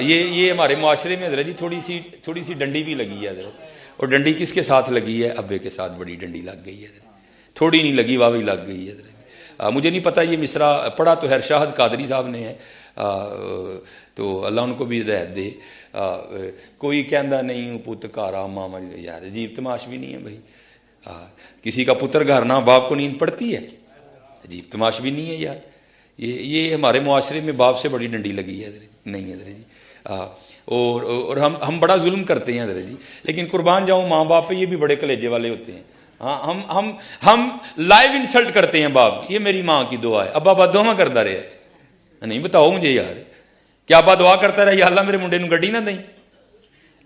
یہ ہمارے معاشرے میں حضرت جی تھوڑی سی ڈنڈی بھی لگی ہے حضرت. اور ڈنڈی کس کے ساتھ لگی ہے؟ ابے کے ساتھ بڑی ڈنڈی لگ گئی ہے حضرت. تھوڑی نہیں لگی, واوی لگ گئی ہے حضرت. مجھے نہیں پتہ یہ مصرع پڑھا تو ہرشاہد قادری صاحب نے ہے, تو اللہ ان کو بھی ہدایت دے. کوئی کہندا نہیں پت گھر آ ماما, یار عجیب تماش بھی نہیں ہے بھائی. کسی کا پتر گھر نہ باپ کو نیند پڑتی ہے, عجیب تماش بھی نہیں ہے یار. یہ ہمارے معاشرے میں باپ سے بڑی ڈنڈی لگی ہے نہیں حضرت جی. اور ہم بڑا ظلم کرتے ہیں حضرت جی, لیکن قربان جاؤں ماں باپ پہ یہ بھی بڑے کلیجے والے ہوتے ہیں. ہم لائیو انسلٹ کرتے ہیں باپ. یہ میری ماں کی دعا ہے, ابا بد دعا کرتا رہے. نہیں بتاؤ مجھے یار, کیا ابا دعا کرتا رہا یا اللہ میرے منڈے نو گڈی نہ دیں.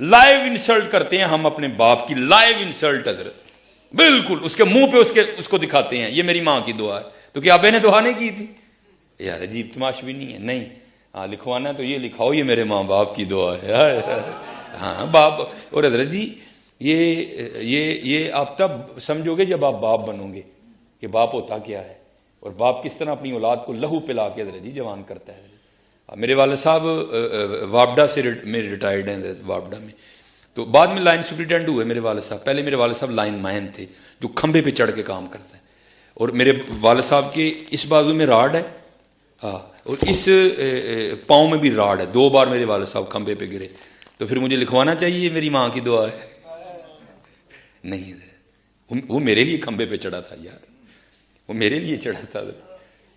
لائیو انسلٹ کرتے ہیں ہم اپنے باپ کی, لائیو انسلٹ حضرت, بالکل اس کے منہ پہ اس کو دکھاتے ہیں یہ میری ماں کی دعا ہے. تو کیا ابے نے دعا نہیں کی تھی یار؟ عجیب تماش بھی نہیں ہے. نہیں لکھوانا تو یہ لکھاؤ یہ میرے ماں باپ کی دعا ہے. ہاں باپ. اور حضرت جی یہ آپ تب سمجھو گے جب آپ باپ بنو گے کہ باپ ہوتا کیا ہے, اور باپ کس طرح اپنی اولاد کو لہو پلا کے حضرت جی جوان کرتا ہے. میرے والد صاحب وابڈا سے میرے ریٹائرڈ ہیں حضرت, وابڈا میں. تو بعد میں لائن سپرنٹینڈنٹ ہوئے میرے والد صاحب. پہلے میرے والد صاحب لائن مین تھے جو کھمبے پہ چڑھ کے کام کرتے ہیں. اور میرے والد صاحب کے اس بازو میں راڈ ہے, اور اس پاؤں میں بھی راڈ ہے. 2 بار میرے والد صاحب کھمبے پہ گرے. تو پھر مجھے لکھوانا چاہیے میری ماں کی دعا ہے؟ نہیں, وہ میرے لیے کھمبے پہ چڑھا تھا یار, وہ میرے لیے چڑھا تھا.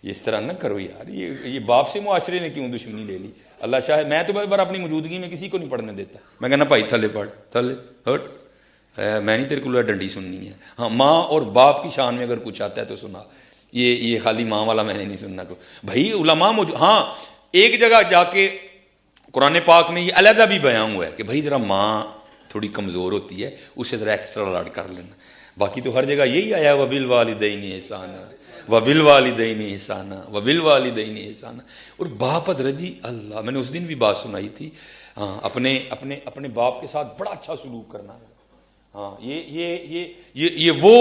اس طرح نہ کرو یار. یہ باپ سے معاشرے نے کیوں دشمنی لے لی؟ اللہ شاہ میں تو بار اپنی موجودگی میں کسی کو نہیں پڑھنے دیتا. میں کہنا بھائی تھلے پڑھ, تھلے ہٹ, میں نہیں تیرے کو ڈنڈی سننی ہے. ہاں ماں اور باپ کی شان میں اگر کچھ آتا ہے تو سنا. یہ خالی ماں والا میں نے نہیں سننا کو بھائی. علماء ہاں ایک جگہ جا کے قرآن پاک میں یہ علیحدہ بھی بیان ہوا ہے کہ بھائی ذرا ماں تھوڑی کمزور ہوتی ہے, اسے ذرا ایکسٹرا لاڈ کر لینا. باقی تو ہر جگہ یہی آیا وبالوالدین احسانا وبالوالدین احسانا وبالوالدین احسانا. اور باپ حضرت جی اللہ, میں نے اس دن بھی بات سنائی تھی. ہاں اپنے باپ کے ساتھ بڑا اچھا سلوک کرنا ہے. ہاں یہ وہ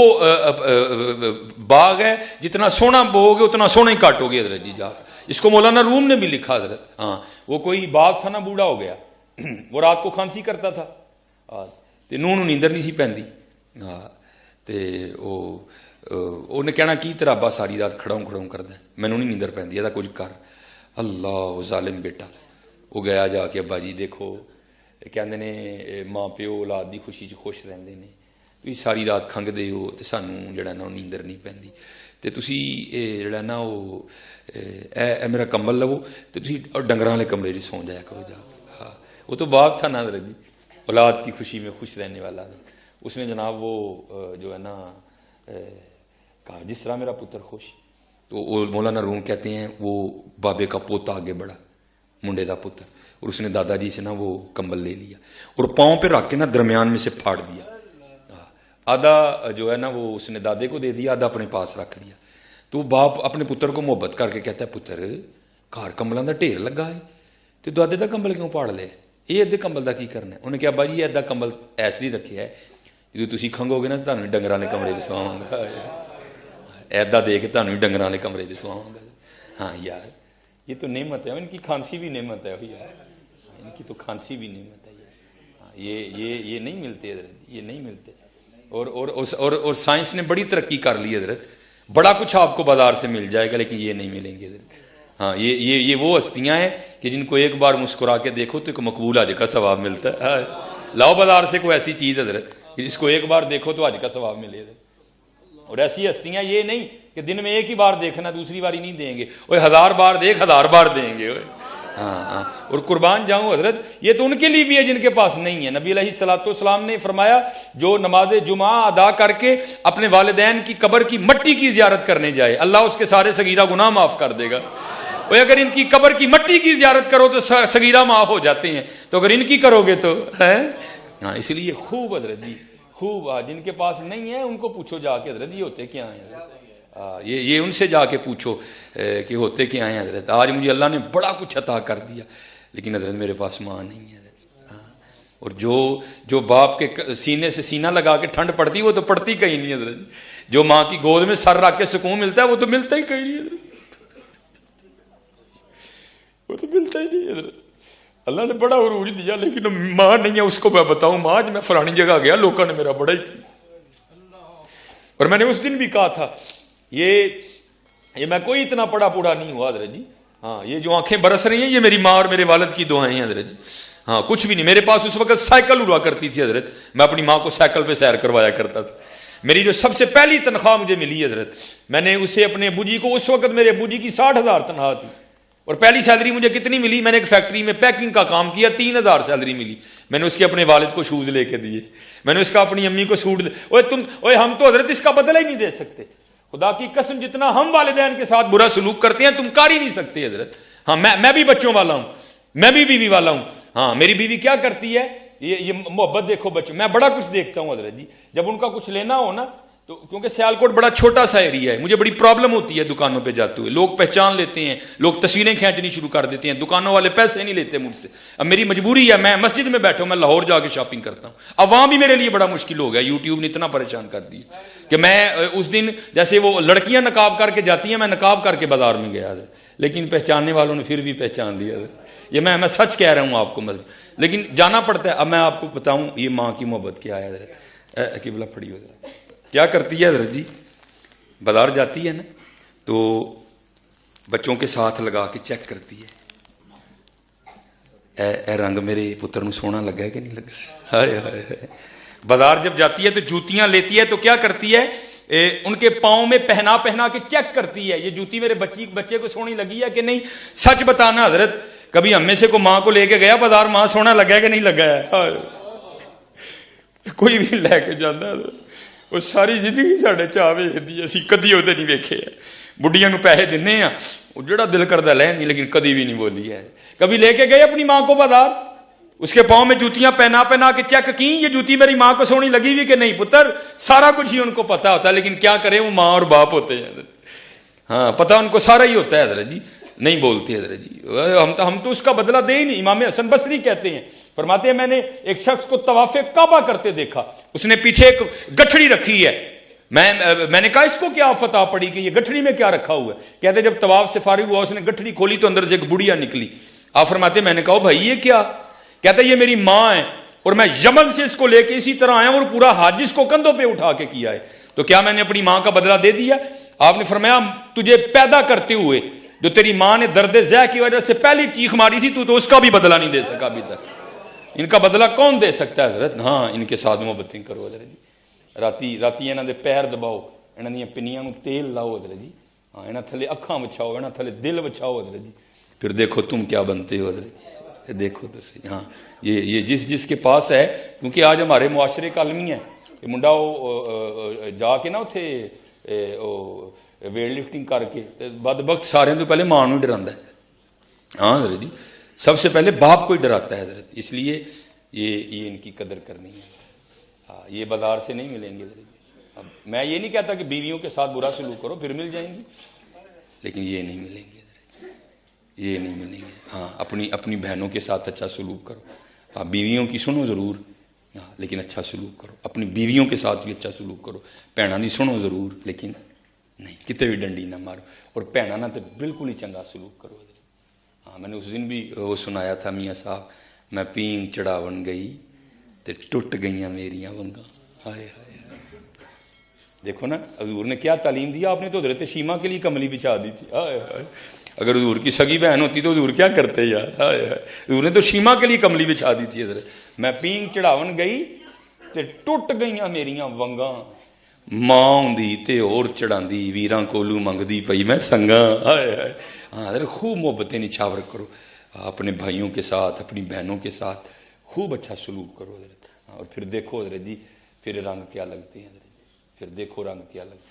باغ ہے جتنا سونا بو گے اتنا سونا ہی کاٹو گے حضرت جی. جا اس کو مولانا روم نے بھی لکھا حضرت. ہاں وہ کوئی باغ تھا نا, بوڑھا ہو گیا, وہ رات کو کھانسی کرتا تھا, تے نوں نیندر نہیں سی پیندی. ہاں تے انہیں کہنا کی تیرا ابا ساری رات کھڑاؤں کردا ہے, مینوں نہیں نیندر پیندی, ایدا کچھ کر. اللہ ظالم بیٹا. وہ گیا جا کے ابا جی دیکھو کہندے نے ماں پیو اولاد دی خوشی چ خوش رہندے نے, تسی ساری رات کھنگدے ہو تے سانوں جڑا نا نیندر نہیں پیندی, تے تسی جڑا نا اے میرا کمبل لو تے تسی ڈنگراں والے کمرے چ سو جایا کرو جا. ہاں وہ تو باغ تھا نا حضرت جی, اولاد کی خوشی میں خوش رہنے والا. اس میں جناب وہ جو ہے نا کہا جس طرح میرا پتر خوش. تو وہ مولانا روم کہتے ہیں وہ بابے کا پوتا آگے بڑھا, منڈے کا پتر, اور اس نے دادا جی سے نا وہ کمبل لے لیا اور پاؤں پہ رکھ کے نا درمیان میں سے پھاڑ دیا. آدھا جو ہے نا وہ اس نے دادے کو دے دیا, آدھا اپنے پاس رکھ دیا. تو باپ اپنے پتر کو محبت کر کے کہتا ہے پتر گھر کمبلوں کا ڈھیر لگا ہے تو دادے کا کمبل کیوں پھاڑ لے, یہ ادھے کمبل کا کی کرنا ہے؟ انہیں کہا ابا جی ادھا کمبل ایسے ہی رکھے ہے, جدو تسی کھنگو گے نا تمہیں ڈنگراں والے کمرے چ سواواں گا, ایدا دے کے تمہیں ڈنگراں والے کمرے چ سواواں گا. ہاں یار یہ تو نعمت ہے, ان کی کھانسی بھی نعمت ہے یار, ان کی تو کھانسی بھی نعمت ہے یار. یہ نہیں ملتے حضرت, یہ نہیں ملتے. اور سائنس نے بڑی ترقی کر لی حضرت, بڑا کچھ آپ کو بازار سے مل جائے گا لیکن یہ نہیں ملیں گے حضرت. ہاں یہ وہ ہستیاں ہیں کہ جن کو ایک بار مسکرا کے دیکھو تو ایک مقبول حج کا ثواب ملتا ہے. لاؤ بازار سے کوئی ایسی چیز حضرت اس کو ایک بار دیکھو تو حج کا ثواب ملے. اور ایسی ہستیاں یہ نہیں کہ دن میں ایک ہی بار دیکھنا دوسری باری نہیں دیں گے, وہ 1000 بار دیکھ 1000 بار دیں گے. ہاں اور قربان جاؤں حضرت یہ تو ان کے لیے بھی ہے جن کے پاس نہیں ہے. نبی علیہ الصلوۃ والسلام نے فرمایا جو نماز جمعہ ادا کر کے اپنے والدین کی قبر کی مٹی کی زیارت کرنے جائے اللہ اس کے سارے صغیرہ گناہ معاف کر دے گا. اور اگر ان کی قبر کی مٹی کی زیارت کرو تو صغیرہ معاف ہو جاتے ہیں, تو اگر ان کی کرو گے تو ہے. ہاں اس لیے خوب حضرت جی خوب, جن کے پاس نہیں ہے ان کو پوچھو جا کے حضرت یہ ہوتے کیا ہیں, یہ ان سے جا کے پوچھو کہ ہوتے کیا ہیں حضرت. آج مجھے اللہ نے بڑا کچھ عطا کر دیا لیکن حضرت میرے پاس ماں نہیں ہے حضرت. اور جو باپ کے سینے سے سینہ لگا کے ٹھنڈ پڑتی وہ تو پڑتی کہیں نہیں حضرت. جو ماں کی گود میں سر رکھ کے سکون ملتا ہے وہ تو ملتا ہی کہیں نہیں حضرت, وہ تو ملتا ہی نہیں حضرت. اللہ نے بڑا عروج دیا، لیکن ماں نہیں ہے اس کو میں بتاؤں ماں میں فلانی جگہ گیا لوگوں نے میرا بڑا ہی کیا، اور میں نے اس دن بھی کہا تھا یہ میں کوئی اتنا پڑا پوڑا نہیں ہوا حضرت جی، ہاں یہ جو آنکھیں برس رہی ہیں یہ میری ماں اور میرے والد کی دعائیں ہیں حضرت جی، ہاں کچھ بھی نہیں. میرے پاس اس وقت سائیکل ہوا کرتی تھی حضرت، میں اپنی ماں کو سائیکل پہ سیر کروایا کرتا تھا. میری جو سب سے پہلی تنخواہ مجھے ملی حضرت، میں نے اسے اپنے ابو جی کو، اس وقت میرے ابو جی کی 60,000 تنخواہ تھی، اور پہلی سیلری مجھے کتنی ملی، میں نے ایک فیکٹری میں پیکنگ کا کام کیا، 3,000 سیلری ملی. میں نے اس کے اپنے والد کو شوز لے کے دیے، میں نے اس کا اپنی امی کو سوٹ ہم تو حضرت اس کا بدلہ ہی نہیں دے سکتے، خدا کی قسم جتنا ہم والدین کے ساتھ برا سلوک کرتے ہیں تم کر ہی نہیں سکتے حضرت. ہاں میں بھی بچوں والا ہوں، میں بھی بیوی والا ہوں. ہاں میری بیوی کیا کرتی ہے، یہ محبت دیکھو بچوں، میں بڑا کچھ دیکھتا ہوں حضرت جی. جب ان کا کچھ لینا ہو نا تو کیونکہ سیالکوٹ بڑا چھوٹا سا ایریا ہے، مجھے بڑی پرابلم ہوتی ہے دکانوں پہ جاتے ہوئے، لوگ پہچان لیتے ہیں، لوگ تصویریں کھینچنی شروع کر دیتے ہیں، دکانوں والے پیسے نہیں لیتے مجھ سے. اب میری مجبوری ہے، میں مسجد میں بیٹھا ہوں، میں لاہور جا کے شاپنگ کرتا ہوں. اب وہاں بھی میرے لیے بڑا مشکل ہو گیا، یوٹیوب نے اتنا پریشان کر دیا کہ میں اس دن جیسے وہ لڑکیاں نقاب کر کے جاتی ہیں، میں نقاب کر کے بازار میں گیا تھا، لیکن پہچاننے والوں نے پھر بھی پہچان لیا. یہ میں سچ کہہ رہا ہوں آپ کو مسجد، لیکن جانا پڑتا ہے. اب میں آپ کو بتاؤں یہ ماں کی محبت کیا ہے حضرت. قبلہ پھڑی ہو جائے کیا کرتی ہے حضرت جی، بازار جاتی ہے نا تو بچوں کے ساتھ لگا کے چیک کرتی ہے، اے رنگ میرے پتر نو سونا لگا ہے کہ نہیں لگا. ہائے ہائے. بازار جب جاتی ہے تو جوتیاں لیتی ہے تو کیا کرتی ہے، ان کے پاؤں میں پہنا کے چیک کرتی ہے، یہ جوتی میرے بچے کو سونی لگی ہے کہ نہیں. سچ بتانا حضرت، کبھی ہم میں سے کو ماں کو لے کے گیا بازار، ماں سونا لگا ہے کہ نہیں لگا ہے. کوئی بھی لے کے جانا حضرت، وہ ساری زندگی ساڈے چاہ ویکھدی ہے، اسی کدی وہ نہیں ویکھے. بڑھیاں نو پیسے دینے ہیں، وہ جڑا دل کردا لے نہیں، لیکن کدی بھی نہیں بولی ہے. کبھی لے کے گئے اپنی ماں کو بازار، اس کے پاؤں میں جوتیاں پہنا کے چیک کی، یہ جوتی میری ماں کو سونی لگی ہوئی کہ نہیں. پتر سارا کچھ ہی ان کو پتا ہوتا ہے، لیکن کیا کرے وہ ماں اور باپ ہوتے ہیں. ہاں پتا ان کو سارا ہی ہوتا ہے حضرت جی، نہیں بولتے حضرت جی. ہم تو اس کا بدلہ دے ہی نہیں. امام حسن بصری کہتے ہیں، فرماتے ہیں میں نے ایک شخص کو طواف کعبہ کرتے دیکھا، اس نے پیچھے ایک گٹھڑی رکھی ہے. میں نے کہا اس کو کیا آفت آ پڑی کہ یہ گٹھڑی میں کیا رکھا ہوا ہے. کہتے جب طواف سے فارغ ہوا اس نے گٹھڑی کھولی تو اندر سے ایک بڑھیا نکلی. آپ فرماتے میں نے کہا بھائی یہ کیا، کہتا یہ میری ماں ہے اور میں یمن سے اس کو لے کے اسی طرح آیا اور پورا حج اس کو کندھوں پہ اٹھا کے کیا ہے، تو کیا میں نے اپنی ماں کا بدلہ دے دیا. آپ نے فرمایا تجھے پیدا کرتے ہوئے جو تیری ماں نے درد ذہ کی وجہ سے پہلی چیخ ماری تھی تو اس کا بھی بدلہ نہیں دے سکا ابھی تک. ان کا بدلہ کون دے سکتا ہے حضرت. ہاں ان کے ساتھ محبتیں کرو حضرت جی. راتی انہاں دے پیر دباؤ، انہاں دی پنیاں نو تیل لاؤ حضرت جی. ہاں انہاں تھلے اکھاں وچھاؤ، انہاں تھلے دل وچھاؤ حضرت جی. پھر دیکھو تم کیا بنتے ہو حضرت جی. دیکھو تو صحیح. ہاں یہ جس کے پاس ہے، کیونکہ آج ہمارے معاشرے کا المی ہے کہ منڈا وہ جا کے نا اتھے ویٹ لفٹنگ کر کے بدبخت سارے تو پہلے ماں نو ڈراندا ہے. ہاں حضرت جی سب سے پہلے باپ کو ہی ڈراتا ہے حضرت. اس لیے یہ ان کی قدر کرنی ہے. یہ بازار سے نہیں ملیں گے. اب میں یہ نہیں کہتا کہ بیویوں کے ساتھ برا سلوک کرو پھر مل جائیں گی، لیکن یہ نہیں ملیں گے، یہ نہیں ملیں گے. ہاں اپنی بہنوں کے ساتھ اچھا سلوک کرو. ہاں بیویوں کی سنو ضرور، ہاں لیکن اچھا سلوک کرو. اپنی بیویوں کے ساتھ بھی اچھا سلوک کرو. بھیناں دی سنو ضرور لیکن نہیں کتے بھی ڈنڈی نہ مارو، اور بھیناں نہ تو بالکل ہی چنگا سلوک کرو. ہاں میں نے اس دن بھی وہ سنایا تھا میاں صاحب، میں پینگ چڑھاون گئی تے ٹوٹ گئیاں میریاں ونگاں. ہائے ہائے دیکھو نا حضور نے کیا تعلیم دیا. آپ نے تو حضرت شیما کے لیے کملی بچھا دی تھی. ہائے ہائے اگر حضور کی سگی بہن ہوتی تو حضور کیا کرتے یار. ہائے ہائے حضور نے تو شیما کے لیے کملی بچھا دی تھی. حضرت میں پینگ چڑھاون گئی تے ٹوٹ گئیاں میریاں ونگاں، ماں ہوندی تے اور چڑھاندی ویراں کولو منگدی پئی میں سنگاں. ہائے ہائے. ہاں حضرت خوب محبتیں نچھاور کرو اپنے بھائیوں کے ساتھ، اپنی بہنوں کے ساتھ خوب اچھا سلوک کرو حضرت. اور پھر دیکھو حضرت جی پھر رنگ کیا لگتے ہیں حضرت. پھر دیکھو رنگ کیا لگتا ہے.